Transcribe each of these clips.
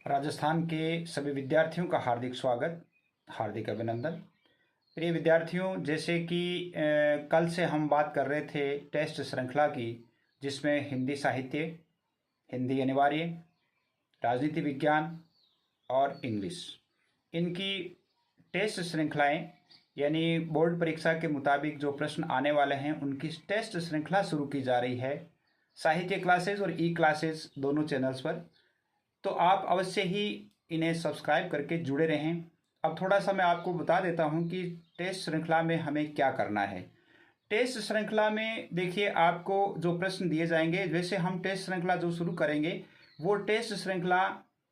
राजस्थान के सभी विद्यार्थियों का हार्दिक स्वागत, हार्दिक अभिनंदन। प्रिय विद्यार्थियों, जैसे कि कल से हम बात कर रहे थे टेस्ट श्रृंखला की, जिसमें हिंदी साहित्य, हिंदी अनिवार्य, राजनीति विज्ञान और इंग्लिश, इनकी टेस्ट श्रृंखलाएं यानी बोर्ड परीक्षा के मुताबिक जो प्रश्न आने वाले हैं उनकी टेस्ट श्रृंखला शुरू की जा रही है साहित्य क्लासेस और ई क्लासेस दोनों चैनल्स पर। तो आप अवश्य ही इन्हें सब्सक्राइब करके जुड़े रहें। अब थोड़ा सा मैं आपको बता देता हूं कि टेस्ट श्रृंखला में हमें क्या करना है। टेस्ट श्रृंखला में देखिए, आपको जो प्रश्न दिए जाएंगे, वैसे हम टेस्ट श्रृंखला जो शुरू करेंगे वो टेस्ट श्रृंखला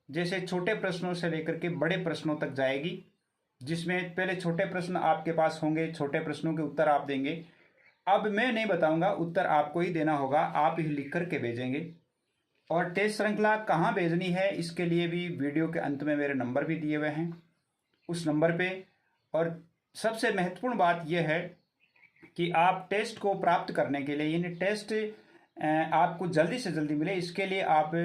जैसे छोटे प्रश्नों से लेकर के बड़े प्रश्नों तक जाएगी, जिसमें पहले छोटे प्रश्न आपके पास होंगे, छोटे प्रश्नों के उत्तर आप देंगे। अब मैं नहीं बताऊंगा, उत्तर आपको ही देना होगा, आप ही लिख करके भेजेंगे। और टेस्ट श्रृंखला कहाँ भेजनी है, इसके लिए भी वीडियो के अंत में मेरे नंबर भी दिए हुए हैं, उस नंबर पे। और सबसे महत्वपूर्ण बात यह है कि आप टेस्ट को प्राप्त करने के लिए, यानी टेस्ट आपको जल्दी से जल्दी मिले, इसके लिए आप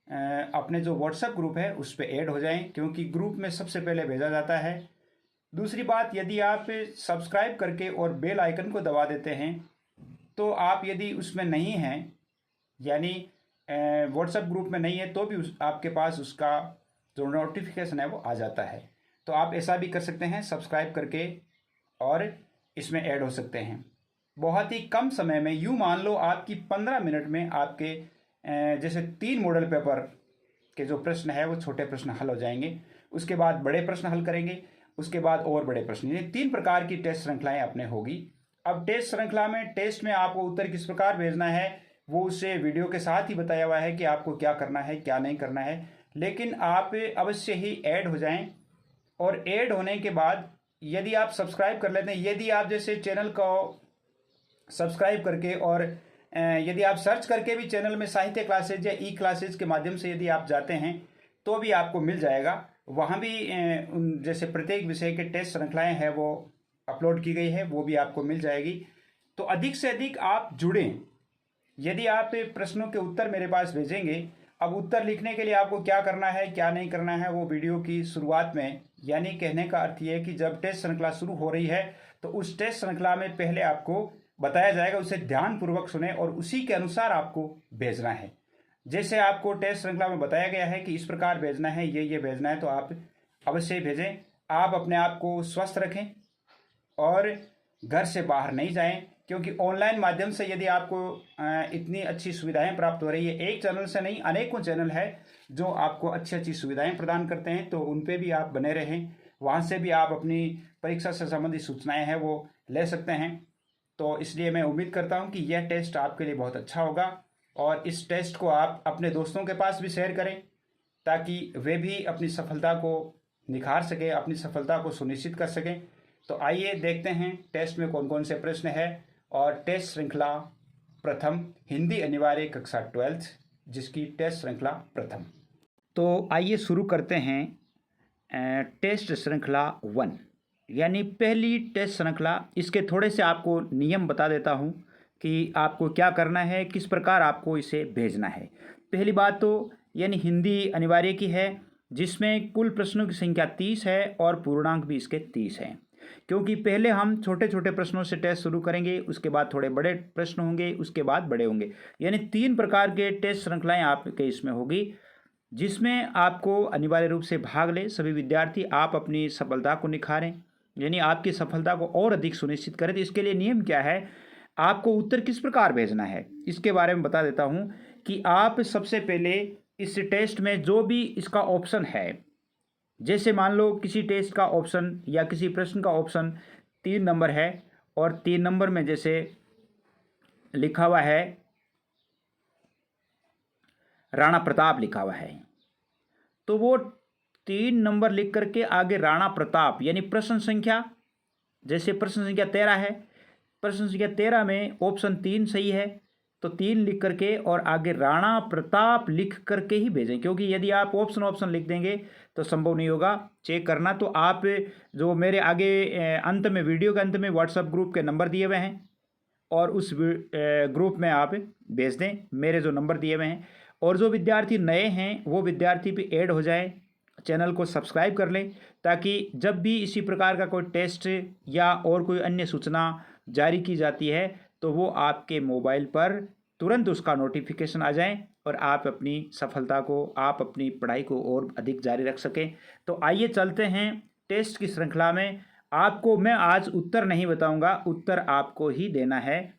अपने जो व्हाट्सएप ग्रुप है उस पर ऐड हो जाएं, क्योंकि ग्रुप में सबसे पहले भेजा जाता है। दूसरी बात, यदि आप सब्सक्राइब करके और बेल आइकन को दबा देते हैं तो आप यदि उसमें नहीं हैं, यानी व्हाट्सएप ग्रुप में नहीं है, तो भी आपके पास उसका जो नोटिफिकेशन है वो आ जाता है। तो आप ऐसा भी कर सकते हैं, सब्सक्राइब करके और इसमें ऐड हो सकते हैं। बहुत ही कम समय में, यूँ मान लो आपकी 15 मिनट में आपके जैसे 3 मॉडल पेपर के जो प्रश्न है वो छोटे प्रश्न हल हो जाएंगे, उसके बाद बड़े प्रश्न हल करेंगे, उसके बाद और बड़े प्रश्न, ये 3 प्रकार की टेस्ट श्रृंखलाएं अपने होगी। अब टेस्ट श्रृंखला में टेस्ट में आपको उत्तर किस प्रकार भेजना है वो उससे वीडियो के साथ ही बताया हुआ है कि आपको क्या करना है क्या नहीं करना है। लेकिन आप अवश्य ही ऐड हो जाएं, और ऐड होने के बाद यदि आप सब्सक्राइब कर लेते हैं, यदि आप जैसे चैनल को सब्सक्राइब करके और यदि आप सर्च करके भी चैनल में साहित्य क्लासेज या ई क्लासेज के माध्यम से यदि आप जाते हैं तो भी आपको मिल जाएगा। वहाँ भी उन जैसे प्रत्येक विषय के टेस्ट श्रृंखलाएं हैं वो अपलोड की गई है, वो भी आपको मिल जाएगी। तो अधिक से अधिक आप जुड़ें। यदि आप प्रश्नों के उत्तर मेरे पास भेजेंगे, अब उत्तर लिखने के लिए आपको क्या करना है क्या नहीं करना है वो वीडियो की शुरुआत में, यानी कहने का अर्थ ये है कि जब टेस्ट श्रृंखला शुरू हो रही है तो उस टेस्ट श्रृंखला में पहले आपको बताया जाएगा, उसे ध्यानपूर्वक सुने और उसी के अनुसार आपको भेजना है। जैसे आपको टेस्ट श्रृंखला में बताया गया है कि इस प्रकार भेजना है, ये भेजना है, तो आप अवश्य भेजें। आप अपने आप को स्वस्थ रखें और घर से बाहर नहीं जाएं, क्योंकि ऑनलाइन माध्यम से यदि आपको इतनी अच्छी सुविधाएं प्राप्त हो रही है, एक चैनल से नहीं अनेकों चैनल है जो आपको अच्छी अच्छी सुविधाएं प्रदान करते हैं, तो उन पे भी आप बने रहें। वहाँ से भी आप अपनी परीक्षा से संबंधित सूचनाएं हैं वो ले सकते हैं। तो इसलिए मैं उम्मीद करता हूँ कि यह टेस्ट आपके लिए बहुत अच्छा होगा, और इस टेस्ट को आप अपने दोस्तों के पास भी शेयर करें ताकि वे भी अपनी सफलता को निखार सकें, अपनी सफलता को सुनिश्चित कर सकें। तो आइए देखते हैं टेस्ट में कौन कौन से प्रश्न है। और टेस्ट श्रृंखला प्रथम, हिंदी अनिवार्य कक्षा 12th, जिसकी टेस्ट श्रृंखला प्रथम। तो आइए शुरू करते हैं टेस्ट श्रृंखला 1, यानी पहली टेस्ट श्रृंखला। इसके थोड़े से आपको नियम बता देता हूँ कि आपको क्या करना है, किस प्रकार आपको इसे भेजना है। पहली बात तो यानी हिंदी अनिवार्य की है, जिसमें कुल प्रश्नों की संख्या 30 है और पूर्णांक भी इसके 30 हैं। क्योंकि पहले हम छोटे छोटे प्रश्नों से टेस्ट शुरू करेंगे, उसके बाद थोड़े बड़े प्रश्न होंगे, उसके बाद बड़े होंगे, यानी 3 प्रकार के टेस्ट श्रृंखलाएं आपके इसमें होगी, जिसमें आपको अनिवार्य रूप से भाग ले सभी विद्यार्थी। आप अपनी सफलता को निखारें, यानी आपकी सफलता को और अधिक सुनिश्चित करें। तो इसके लिए नियम क्या है, आपको उत्तर किस प्रकार भेजना है इसके बारे में बता देता हूं कि आप सबसे पहले इस टेस्ट में जो भी इसका ऑप्शन है, जैसे मान लो किसी टेस्ट का ऑप्शन या किसी प्रश्न का ऑप्शन 3 नंबर है, और 3 नंबर में जैसे लिखा हुआ है राणा प्रताप लिखा हुआ है, तो वो 3 नंबर लिख करके आगे राणा प्रताप, यानी प्रश्न संख्या, जैसे प्रश्न संख्या 13 है, प्रश्न संख्या 13 में ऑप्शन 3 सही है, तो 3 लिख करके और आगे राणा प्रताप लिख करके ही भेजें। क्योंकि यदि आप ऑप्शन लिख देंगे तो संभव नहीं होगा चेक करना। तो आप जो मेरे आगे अंत में, वीडियो के अंत में व्हाट्सएप ग्रुप के नंबर दिए हुए हैं, और उस ग्रुप में आप भेज दें मेरे जो नंबर दिए हुए हैं, और जो विद्यार्थी नए हैं वो विद्यार्थी भी ऐड हो जाएं, चैनल को सब्सक्राइब कर लें, ताकि जब भी इसी प्रकार का कोई टेस्ट या और कोई अन्य सूचना जारी की जाती है तो वो आपके मोबाइल पर तुरंत उसका नोटिफिकेशन आ जाए और आप अपनी सफलता को, आप अपनी पढ़ाई को और अधिक जारी रख सकें। तो आइए चलते हैं टेस्ट की श्रृंखला में। आपको मैं आज उत्तर नहीं बताऊंगा, उत्तर आपको ही देना है।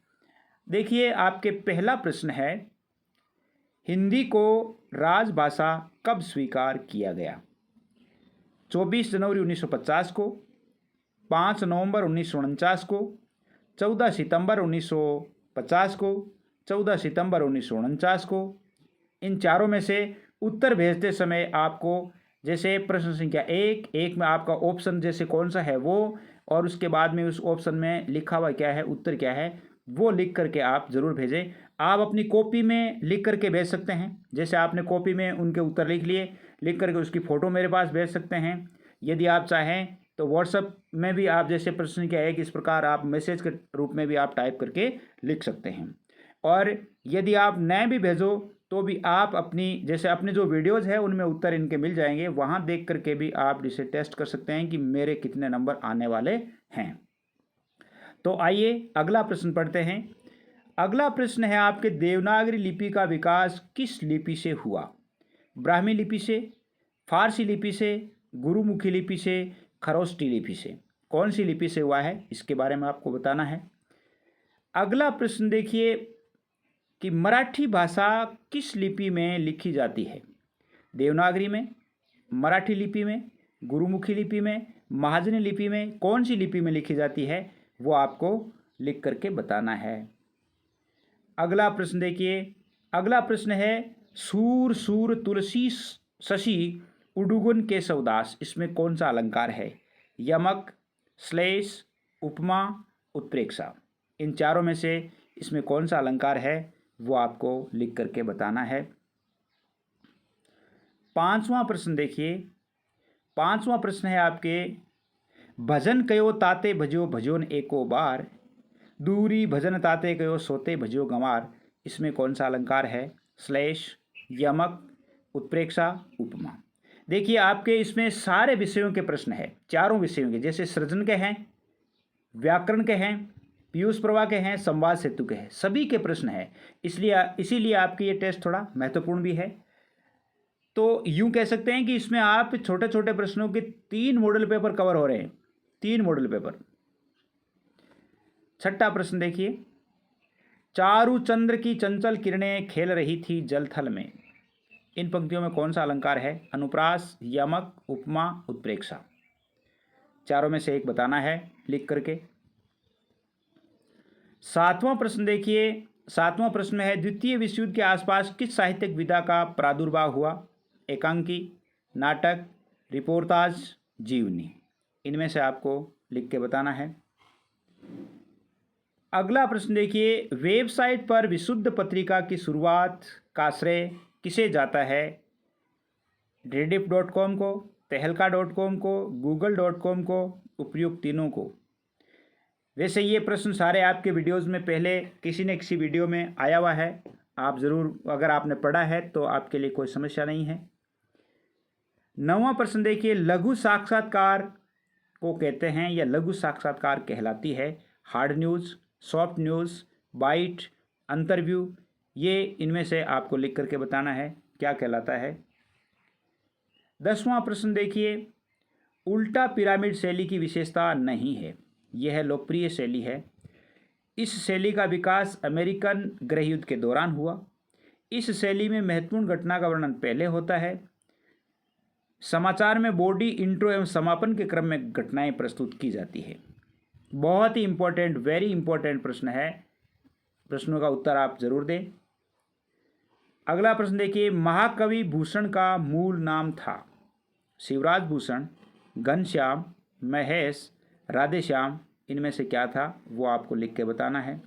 देखिए, आपके पहला प्रश्न है, हिंदी को राजभाषा कब स्वीकार किया गया? 24 जनवरी 1950 को, 5 नवंबर 1949 को, 14 सितंबर 1950 को, 14 सितंबर 1949 को। इन चारों में से उत्तर भेजते समय आपको, जैसे प्रश्न संख्या एक में आपका ऑप्शन जैसे कौन सा है वो, और उसके बाद में उस ऑप्शन में लिखा हुआ क्या है, उत्तर क्या है, वो लिख करके आप ज़रूर भेजें। आप अपनी कॉपी में लिख करके भेज सकते हैं, जैसे आपने कॉपी में उनके उत्तर लिख लिए, लिख करके उसकी फ़ोटो मेरे पास भेज सकते हैं। यदि आप चाहें तो व्हाट्सएप में भी आप जैसे प्रश्न संख्या एक इस प्रकार आप मैसेज के रूप में भी आप टाइप करके लिख सकते हैं। और यदि आप नए भी भेजो तो भी आप अपनी, जैसे अपने जो वीडियोज़ है उनमें उत्तर इनके मिल जाएंगे, वहाँ देख करके भी आप इसे टेस्ट कर सकते हैं कि मेरे कितने नंबर आने वाले हैं। तो आइए अगला प्रश्न पढ़ते हैं। अगला प्रश्न है आपके, देवनागरी लिपि का विकास किस लिपि से हुआ? ब्राह्मी लिपि से, फारसी लिपि से, गुरुमुखी लिपि से, खरोष्टी लिपि से? कौन सी लिपि से हुआ है इसके बारे में आपको बताना है। अगला प्रश्न देखिए कि मराठी भाषा किस लिपि में लिखी जाती है? देवनागरी में, मराठी लिपि में, गुरुमुखी लिपि में, महाजनी लिपि में? कौन सी लिपि में लिखी जाती है वो आपको लिख करके बताना है। अगला प्रश्न देखिए, अगला प्रश्न है, सूर सूर तुलसी शशि उडुगुन केशवदास, इसमें कौन सा अलंकार है? यमक, श्लेष, उपमा, उत्प्रेक्षा? इन चारों में से इसमें कौन सा अलंकार है वो आपको लिख करके बताना है। पांचवा प्रश्न देखिए, पांचवा प्रश्न है आपके, भजन कयो ताते भजो भजोन एको बार, दूरी भजन ताते कयो सोते भजो गंवार? इसमें कौन सा अलंकार है? श्लेष, यमक, उत्प्रेक्षा, उपमा? देखिए, आपके इसमें सारे विषयों के प्रश्न है, चारों विषयों के, जैसे सृजन के हैं, व्याकरण के हैं, पीयूष प्रवाह के हैं, संवाद सेतु के हैं, सभी के प्रश्न है। इसीलिए आपकी ये टेस्ट थोड़ा महत्वपूर्ण भी है। तो यूं कह सकते हैं कि इसमें आप छोटे छोटे प्रश्नों के 3 मॉडल पेपर कवर हो रहे हैं, 3 मॉडल पेपर। छठा प्रश्न देखिए, चारु चंद्र की चंचल किरणें खेल रही थी जल थल में, इन पंक्तियों में कौन सा अलंकार है? अनुप्रास, यमक, उपमा, उत्प्रेक्षा? चारों में से एक बताना है लिख करके। सातवां प्रश्न देखिए, सातवां प्रश्न है, द्वितीय विश्व युद्ध के आसपास किस साहित्यिक विधा का प्रादुर्भाव हुआ? एकांकी, नाटक, रिपोर्टाज, जीवनी? इनमें से आपको लिख के बताना है। अगला प्रश्न देखिए, वेबसाइट पर विशुद्ध पत्रिका की शुरुआत का श्रेय किसे जाता है? rediff.com को, तहलका.com को, google.com को, उपयुक्त तीनों को? वैसे ये प्रश्न सारे आपके वीडियोज़ में पहले किसी न किसी वीडियो में आया हुआ है, आप ज़रूर, अगर आपने पढ़ा है तो आपके लिए कोई समस्या नहीं है। 9वां प्रश्न देखिए, लघु साक्षात्कार को कहते हैं या लघु साक्षात्कार कहलाती है? Hard news, soft news, byte, अंतरव्यू? ये इनमें से आपको लिख करके बताना है क्या कहलाता है। 10वां प्रश्न देखिए, उल्टा पिरामिड शैली की विशेषता नहीं है, यह लोकप्रिय शैली है। इस शैली का विकास अमेरिकन गृहयुद्ध के दौरान हुआ। इस शैली में महत्वपूर्ण घटना का वर्णन पहले होता है। समाचार में बॉडी, इंट्रो एवं समापन के क्रम में घटनाएं प्रस्तुत की जाती है। बहुत ही इंपॉर्टेंट, वेरी इंपॉर्टेंट प्रश्न है, प्रश्नों का उत्तर आप जरूर दें। अगला प्रश्न देखिए, महाकवि भूषण का मूल नाम था? शिवराज भूषण, घनश्याम, महेश, राधेश्याम? इनमें से क्या था वो आपको लिख के बताना है।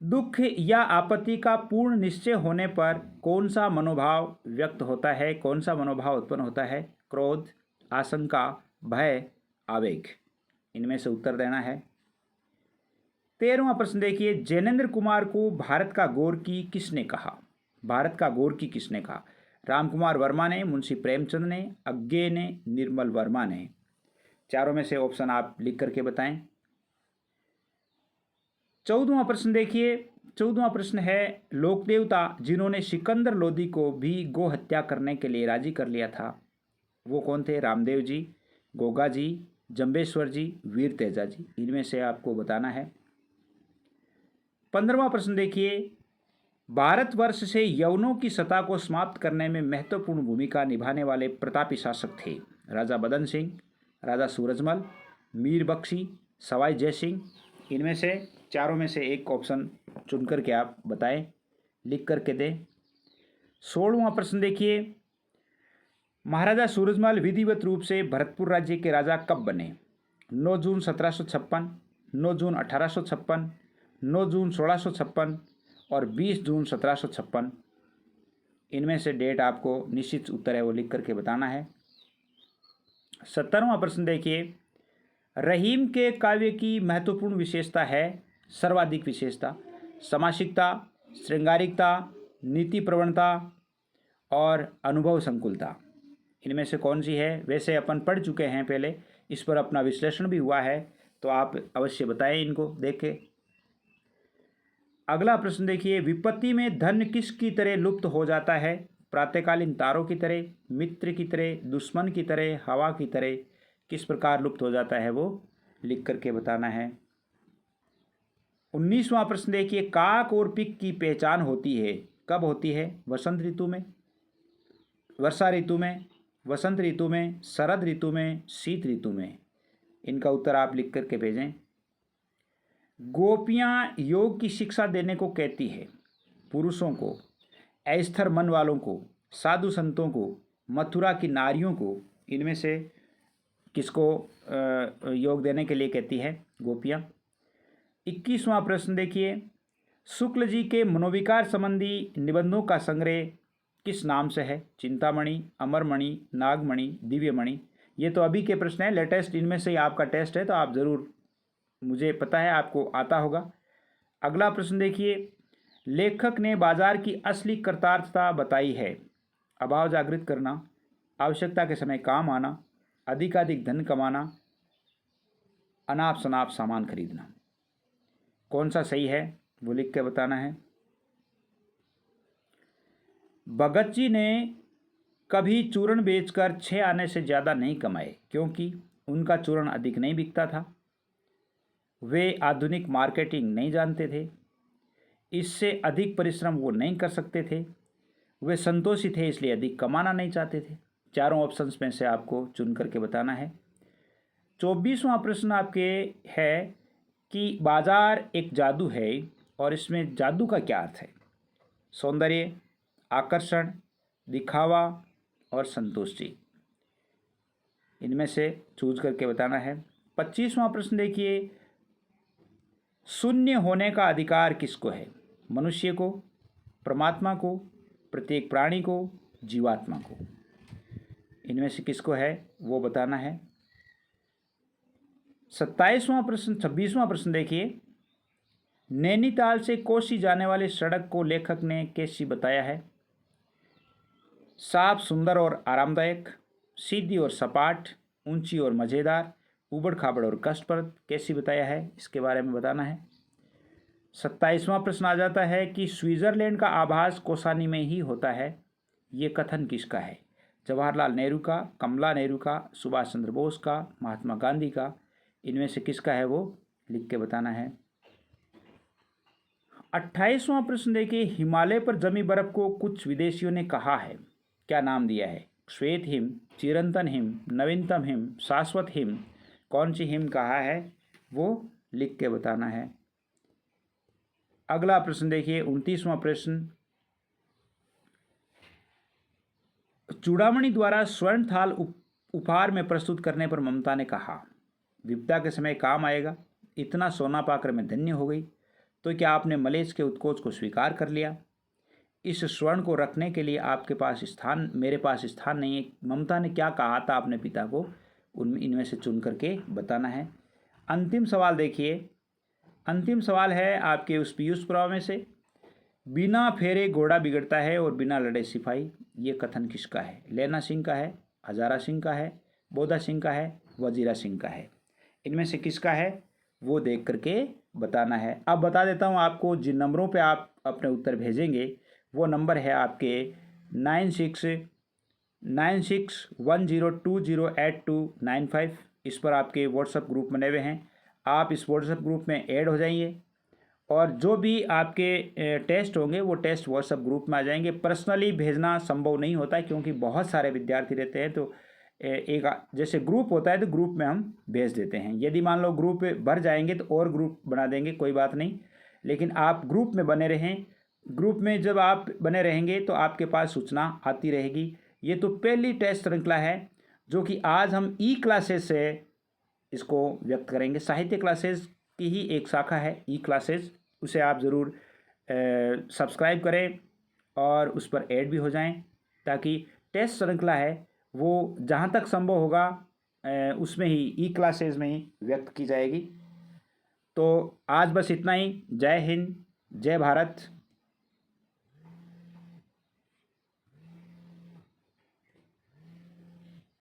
दुख या आपत्ति का पूर्ण निश्चय होने पर कौन सा मनोभाव व्यक्त होता है? कौन सा मनोभाव उत्पन्न होता है? क्रोध, आशंका, भय, आवेग? इनमें से उत्तर देना है। 13वां प्रश्न देखिए, जैनेन्द्र कुमार को भारत का गोरकी किसने कहा? भारत का गोरकी किसने कहा? रामकुमार वर्मा ने, मुंशी प्रेमचंद ने, अज्ञे ने, निर्मल वर्मा ने। चारों में से ऑप्शन आप लिख करके बताएं। 14वां प्रश्न देखिए, 14वां प्रश्न है, लोकदेवता जिन्होंने सिकंदर लोदी को भी गो हत्या करने के लिए राजी कर लिया था, वो कौन थे? रामदेव जी, गोगा जी, जंबेश्वर जी, वीर तेजा जी। इनमें से आपको बताना है। 15वां प्रश्न देखिए, भारतवर्ष से यवनों की सत्ता को समाप्त करने में महत्वपूर्ण भूमिका निभाने वाले प्रतापी शासक थे? राजा बदन सिंह, राजा सूरजमल, मीर बख्शी, सवाई जयसिंह। इनमें से चारों में से एक ऑप्शन चुन करके आप बताएं, लिख करके दें। 16वां प्रश्न देखिए, महाराजा सूरजमल विधिवत रूप से भरतपुर राज्य के राजा कब बने? 9 जून 1756, 9 जून 1856, 9 जून 1656 और 20 जून 1756। इनमें से डेट आपको निश्चित उत्तर है वो लिख करके बताना है। 17वां प्रश्न देखिए, रहीम के काव्य की महत्वपूर्ण विशेषता है? सर्वाधिक विशेषता, सामासिकता, श्रृंगारिकता, नीति प्रवणता और अनुभव संकुलता। इनमें से कौन सी है? वैसे अपन पढ़ चुके हैं पहले, इस पर अपना विश्लेषण भी हुआ है, तो आप अवश्य बताएं इनको देख के। अगला प्रश्न देखिए, विपत्ति में धन किसकी तरह लुप्त हो जाता है? प्रातःकालीन तारों की तरह, मित्र की तरह, दुश्मन की तरह, हवा की तरह। किस प्रकार लुप्त हो जाता है वो लिख करके बताना है। 19वां प्रश्न देखिए, काक और पिक की पहचान होती है, कब होती है? वसंत ऋतु में, वर्षा ऋतु में, वसंत ऋतु में, शरद ऋतु में, शीत ऋतु में। इनका उत्तर आप लिख करके भेजें। गोपियां योग की शिक्षा देने को कहती है? पुरुषों को, अस्थिर मन वालों को, साधु संतों को, मथुरा की नारियों को। इनमें से किसको योग देने के लिए कहती है गोपियां? 21वां प्रश्न देखिए, शुक्ल जी के मनोविकार संबंधी निबंधों का संग्रह किस नाम से है? चिंतामणि, अमरमणि, नागमणि, दिव्यमणि। ये तो अभी के प्रश्न है, लेटेस्ट इनमें से ही आपका टेस्ट है, तो आप ज़रूर, मुझे पता है आपको आता होगा। अगला प्रश्न देखिए, लेखक ने बाजार की असली कृतार्थता बताई है? अभाव जागृत करना, आवश्यकता के समय काम आना, अधिकाधिक धन कमाना, अनाप शनाप सामान खरीदना। कौन सा सही है वो लिख के बताना है। भगत जी ने कभी चूर्ण बेचकर 6 आने से ज़्यादा नहीं कमाए, क्योंकि उनका चूर्ण अधिक नहीं बिकता था, वे आधुनिक मार्केटिंग नहीं जानते थे, इससे अधिक परिश्रम वो नहीं कर सकते थे, वे संतोषी थे इसलिए अधिक कमाना नहीं चाहते थे। चारों ऑप्शंस में से आपको चुन करके बताना है। 24वां प्रश्न आपके है कि बाजार एक जादू है, और इसमें जादू का क्या अर्थ है? सौंदर्य, आकर्षण, दिखावा और संतुष्टि। इनमें से चूज करके बताना है। 25वां प्रश्न देखिए, शून्य होने का अधिकार किसको है? मनुष्य को, परमात्मा को, प्रत्येक प्राणी को, जीवात्मा को। इनमें से किसको है वो बताना है। 26वां प्रश्न देखिए, नैनीताल से कोसी जाने वाली सड़क को लेखक ने कैसी बताया है? साफ, सुंदर और आरामदायक, सीधी और सपाट, ऊंची और मज़ेदार, उबड़ खाबड़ और कष्टप्रद। कैसी बताया है इसके बारे में बताना है। 27वां प्रश्न आ जाता है कि स्विट्जरलैंड का आभास कौसानी में ही होता है, ये कथन किसका है? जवाहरलाल नेहरू का, कमला नेहरू का, सुभाष चंद्र बोस का, महात्मा गांधी का। इनमें से किसका है वो लिख के बताना है। 28वां प्रश्न देखिए, हिमालय पर जमी बर्फ को कुछ विदेशियों ने कहा है, क्या नाम दिया है? श्वेत हिम, चिरंतन हिम, नवीनतम हिम, शाश्वत हिम। कौन सी हिम कहा है वो लिख के बताना है। अगला प्रश्न देखिए, 29वां प्रश्न, चूड़ामणि द्वारा स्वर्ण थाल उपहार में प्रस्तुत करने पर ममता ने कहा, विपदा के समय काम आएगा, इतना सोना पाकर मैं धन्य हो गई, तो क्या आपने मलेच्छ के उत्कोच को स्वीकार कर लिया? इस स्वर्ण को रखने के लिए आपके पास स्थान, मेरे पास स्थान नहीं है। ममता ने क्या कहा था अपने पिता को, इनमें से चुन करके बताना है। अंतिम सवाल देखिए, अंतिम सवाल है आपके उस पीयूष पुराव में से, बिना फेरे घोड़ा बिगड़ता है और बिना लड़े सिपाही, ये कथन किसका है? लैला सिंह का है, हजारा सिंह का है, बोधा सिंह का है, वजीरा सिंह का है? इनमें से किसका है वो देख करके बताना है। अब बता देता हूँ आपको, जिन नंबरों पे आप अपने उत्तर भेजेंगे वो नंबर है आपके 9610208295। इस पर आपके व्हाट्सएप ग्रुप बने हुए हैं, आप इस व्हाट्सएप ग्रुप में ऐड हो जाइए और जो भी आपके टेस्ट होंगे वो टेस्ट व्हाट्सएप ग्रुप में आ जाएंगे। पर्सनली भेजना संभव नहीं होता है क्योंकि बहुत सारे विद्यार्थी रहते हैं, तो एक जैसे ग्रुप होता है तो ग्रुप में हम भेज देते हैं। यदि मान लो ग्रुप भर जाएंगे तो और ग्रुप बना देंगे, कोई बात नहीं, लेकिन आप ग्रुप में बने रहें। ग्रुप में जब आप बने रहेंगे तो आपके पास सूचना आती रहेगी। ये तो पहली टेस्ट श्रृंखला है जो कि आज हम ई क्लासेस से इसको व्यक्त करेंगे। साहित्य क्लासेस की ही एक शाखा है ई क्लासेस, उसे आप ज़रूर सब्सक्राइब करें और उस पर ऐड भी हो जाएं, ताकि टेस्ट श्रृंखला है वो जहाँ तक संभव होगा उसमें ही ई क्लासेस में ही व्यक्त की जाएगी। तो आज बस इतना ही। जय हिंद, जय भारत।